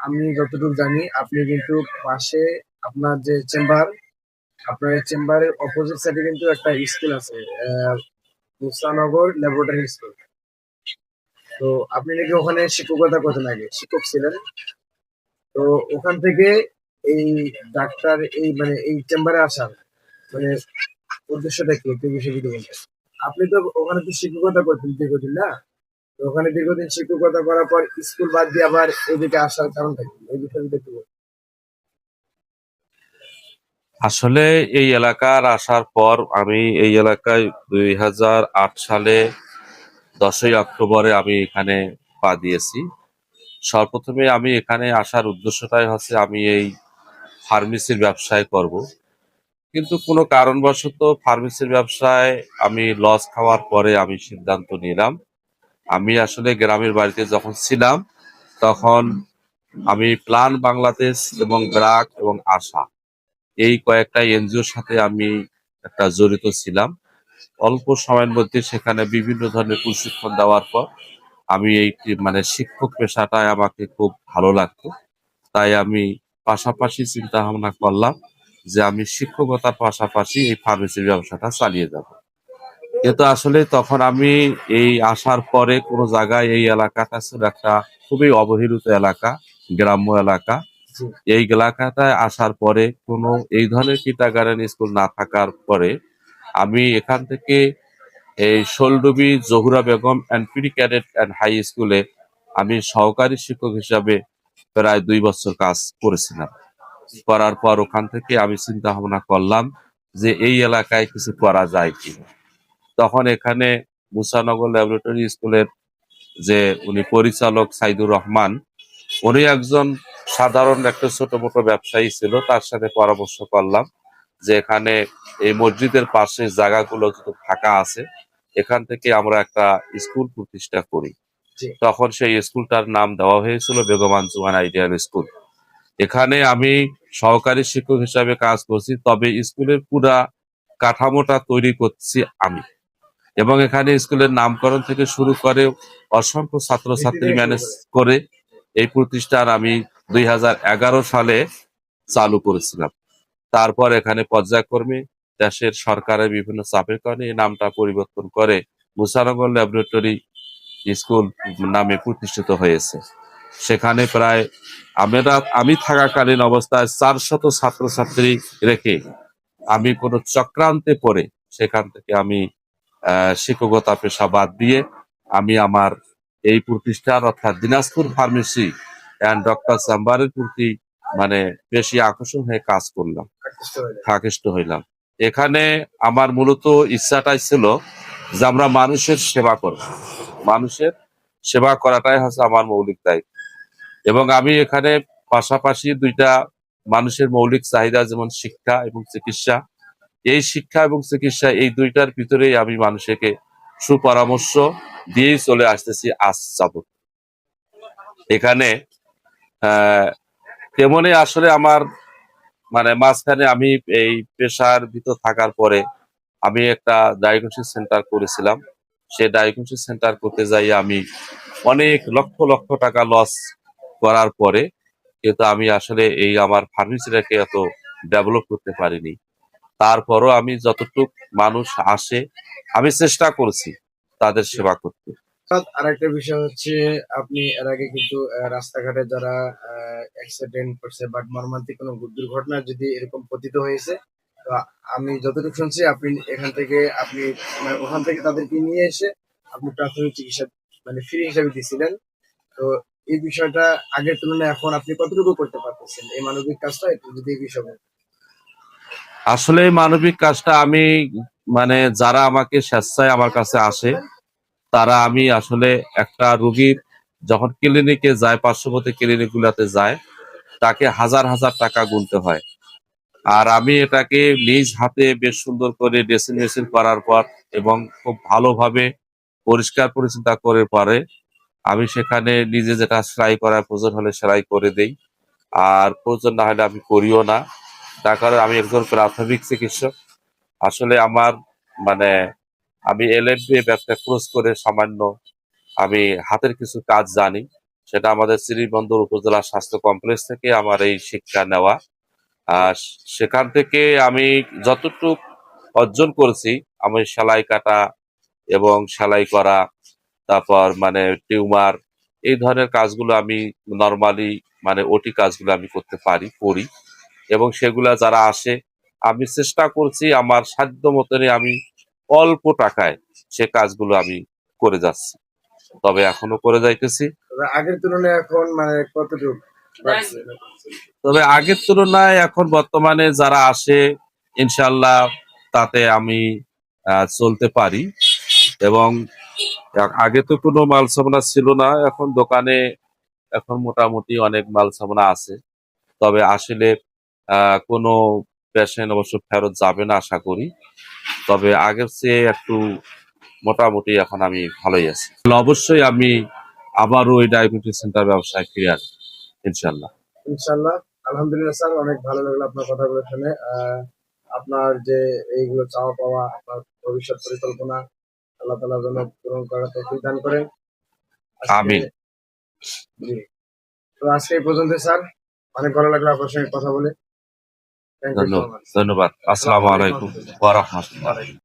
আমি যতটুকু জানি আপনি কিন্তু পাশে আপনার যে চেম্বার, আপনার এই চেম্বারের অপোজিট সাইডে কিন্তু একটা স্কুল আছে, মুসানগর ল্যাবরেটরি স্কুল। তো আপনি নাকি ওখানে শিক্ষকতা করতেন, আগে শিক্ষক ছিলেন। তো ওখান থেকে এই ডাক্তার এই মানে এই চেম্বারে আসার মানে উদ্দেশ্যটা কি একটু বিষয় যদি বলতেন। আপনি তো ওখানে তো শিক্ষকতা করতেন দীর্ঘদিন, না? তো ওখানে দীর্ঘদিন শিক্ষকতা করার পর স্কুল বাদ দিয়ে আবার এদিকে আসার কারণটা কি, এই বিষয়ে যদি একটু বলতেন। আসলে এই এলাকার আসার পর আমি এই এলাকায় 2008 সালে 10ই অক্টোবরে আমি এখানে পা দিয়েছি। সর্বপ্রথমে আমি এখানে আসার উদ্দেশ্যটাই হচ্ছে আমি এই ফার্মেসির ব্যবসায় করব। কিন্তু কোনো কারণবশত ফার্মেসির ব্যবসায় আমি লস খাওয়ার পরে আমি সিদ্ধান্ত নিলাম, আমি আসলে গ্রামের বাড়িতে যখন ছিলাম তখন আমি প্ল্যান বাংলাদেশ এবং ব্র্যাক এবং আশা এই কয়েকটা এনজিওর সাথে আমি একটা জড়িত ছিলাম। অল্প সময়ের মধ্যে সেখানে বিভিন্ন ধরনের প্রশিক্ষণ দেওয়ার পর আমি এই মানে শিক্ষক পেশাটায় আমাকে খুব ভালো লাগতো। তাই আমি পাশাপাশি চিন্তা ভাবনা করলাম যে আমি শিক্ষকতার পাশাপাশি এই ফার্মেসির ব্যবসাটা চালিয়ে যাব। কিন্তু আসলে তখন আমি এই আসার পরে কোনো জায়গায় এই এলাকাটা ছিল একটা খুবই অবহেলিত এলাকা, গ্রাম্য এলাকা। জি। এই এলাকাটায় আসার পরে কোনো এই ধরনের কিন্ডারগার্টেন স্কুল না থাকার পরে আমি এখান থেকে এই Sholdubi Johura Begum and pre cadet and high স্কুলে আমি সহকারী শিক্ষক হিসাবে প্রায় 2 বছর কাজ করেছিলাম। করার পর ওখান থেকে আমি চিন্তা ভাবনা করলাম যে এই এলাকায় কিছু করা যায় কি। তখন এখানে মুসানগর ল্যাবরেটরি স্কুলের যে উনি পরিচালক সাইদুর রহমান, উনি একজন সাধারণ একটা ছোট মোটো ব্যবসায়ী ছিল, তার সাথে পরামর্শ করলাম যে এখানে এই মসজিদের পাশে জায়গাগুলো যত ফাঁকা আছে এখান থেকে আমরা একটা স্কুল প্রতিষ্ঠা করি। জি। তখন সেই স্কুলটার নাম দেওয়া হয়েছিল বেগম আঞ্জুমান আইডিয়াল স্কুল। এখানে আমি সহকারী শিক্ষক হিসাবে কাজ করছি, তবে স্কুলের পুরা কাঠামোটা তৈরি করছি আমি। এবং এখানে স্কুলের নামকরণ থেকে শুরু করে অসংখ্য ছাত্রছাত্রী ম্যানেজ করে এই প্রতিষ্ঠান আমি 2011 সালে চালু করেছিলাম। তারপর এখানে পর্যায়ক্রমে দেশের সরকারের বিভিন্ন চাপের কারণে এই নামটা পরিবর্তন করে মুসানগর ল্যাবরেটরি স্কুল নামে প্রতিষ্ঠিত হয়েছে। সেখানে প্রায় আমি থাকাকালীন অবস্থায় 400 ছাত্রছাত্রী রেখে আমি কোনো চক্রান্তে পড়ে সেখান থেকে আমি শিক্ষকতা পেশা বাদ দিয়ে আমি আমার এই প্রতিষ্ঠান অর্থাৎ দিনাজপুর ফার্মেসি অ্যান্ড ডক্টর চেম্বারের প্রতি মানে বেশি আকর্ষণ হয়ে কাজ করলাম, আকৃষ্ট হইলাম। এখানে আমার মূলত ইচ্ছাটাই ছিল যে আমরা মানুষের সেবা করব, মানুষের সেবা করাটাই হচ্ছে আমার মৌলিক দায়িত্ব। এবং আমি এখানে পাশাপাশি দুইটা মানুষের মৌলিক চাহিদা যেমন শিক্ষা এবং চিকিৎসা, এই শিক্ষা এবং চিকিৎসা এই দুইটার ভিতরেই আমি মানুষকে সুপরামর্শ দিয়েই চলে আসতেছি আজ যাবত। এখানে আহ তেমনি আসলে আমার মানে মাঝখানে আমি এই পেশার ভিতর থাকার পরে আমি একটা ডায়াগনস্টিক সেন্টার করেছিলাম। সেই ডায়াগনস্টিক সেন্টার করতে যাই আমি অনেক লক্ষ লক্ষ টাকা লস করার পরে কিন্তু আমি আসলে এই আমার ফার্মেসিটাকে এত ডেভেলপ করতে পারিনি। তারপরও আমি যতটুক মানুষ আসে আমি চেষ্টা করেছি তাদের সেবা করতে। আরেকটা বিষয় হচ্ছে, আপনি এর আগে কিন্তু রাস্তাঘাটে যারা অ্যাক্সিডেন্ট করছে বা মর্মান্তিক কোনো দুর্ঘটনা যদি এরকম পতিত হয়েছে, তো আমি যতটুকু শুনছি আপনি এখান থেকে আপনি মানে ওখান থেকে তাদেরকে নিয়ে এসে আপনি প্রাথমিক চিকিৎসা মানে ফ্রি হিসাবে দিছিলেন। তো এই বিষয়টা আগের তুলনায় এখন আপনি কতটুকু করতে পারতেছেন এই মানবিক কাজটা, একটু যদি এই বিষয়ে বলেন। আসলে এই মানবিক কাজটা আমি মানে যারা আমাকে স্বেচ্ছায় আমার কাছে আসে তারা আমি আসলে একটা রোগীর যখন ক্লিনিকে যায়, পার্শ্ববর্তী ক্লিনিক গুলাতে যায়, তাকে হাজার হাজার টাকা গুনতে হয়। আর আমি এটাকে নিজ হাতে বেশ সুন্দর করে ড্রেসিং মেশিন করার পর এবং খুব ভালোভাবে পরিষ্কার পরিচ্ছন্ন করে পরে আমি সেখানে নিজে যেটা সেলাই করার প্রয়োজন হলে সেলাই করে দেই। আর প্রয়োজন না হলে আমি করিও না। তার কারণ আমি একজন প্রাথমিক চিকিৎসক। আসলে আমার মানে আমি এলএলবি ব্যবসা ক্লোজ করে সামান্য আমি হাতের কিছু কাজ জানি, সেটা আমাদের শ্রীবন্দর উপজেলা স্বাস্থ্য কমপ্লেক্স থেকে আমার এই শিক্ষা নেওয়া। আর সেখান থেকে আমি যতটুকু অর্জন করেছি, আমি সেলাই কাটা এবং সেলাই করা, তারপর মানে টিউমার, এই ধরনের কাজগুলো আমি নর্মালি মানে ওটি কাজগুলো আমি করতে করি। এবং সেগুলা যারা আসে, আমি চেষ্টা করছি আমার সাধ্য মতনই আমি অল্প টাকায় সে কাজগুলো আমি করে যাচ্ছি, তবে এখনো করে যাইতেছি। তবে আগের তুলনায় এখন মানে কতটুকু বাড়ছে? তবে আগের তুলনায় এখন বর্তমানে যারা আসে, ইনশাল্লাহ তাতে আমি চলতে পারি। এবং আগে তো কোনো মাল সামানা ছিল না, এখন দোকানে এখন মোটামুটি অনেক মাল সামানা আছে। তবে আসলে কোনো পেশেন্ট অবশ্য ফেরত যাবে না আশা করি। তবে আগের চেয়ে একটু মোটামুটি এখন আমি ভালোই আছি। অবশ্যই আমি আবারও ওই ডায়াবেটিস সেন্টার ব্যবসায় ফিরে আসবো ইনশাল্লাহ। ইনশাল্লাহ। আলহামদুলিল্লাহ স্যার, অনেক ভালো লাগলো আপনার কথাগুলো শুনে। আপনার যে এইগুলো চাওয়া পাওয়া, আপনার ভবিষ্যৎ পরিকল্পনা আল্লাহ তাআলা যেন পূরণ করার তৌফিক দান করেন। আজকে আমিন। জি, তো আজকে এই পর্যন্ত স্যার। অনেক ভালো লাগলো আপনার সঙ্গে কথা বলে। Thank you so much. ধন্যবাদ। আসসালামু আলাইকুম ওয়া রাহমাতুল্লাহ।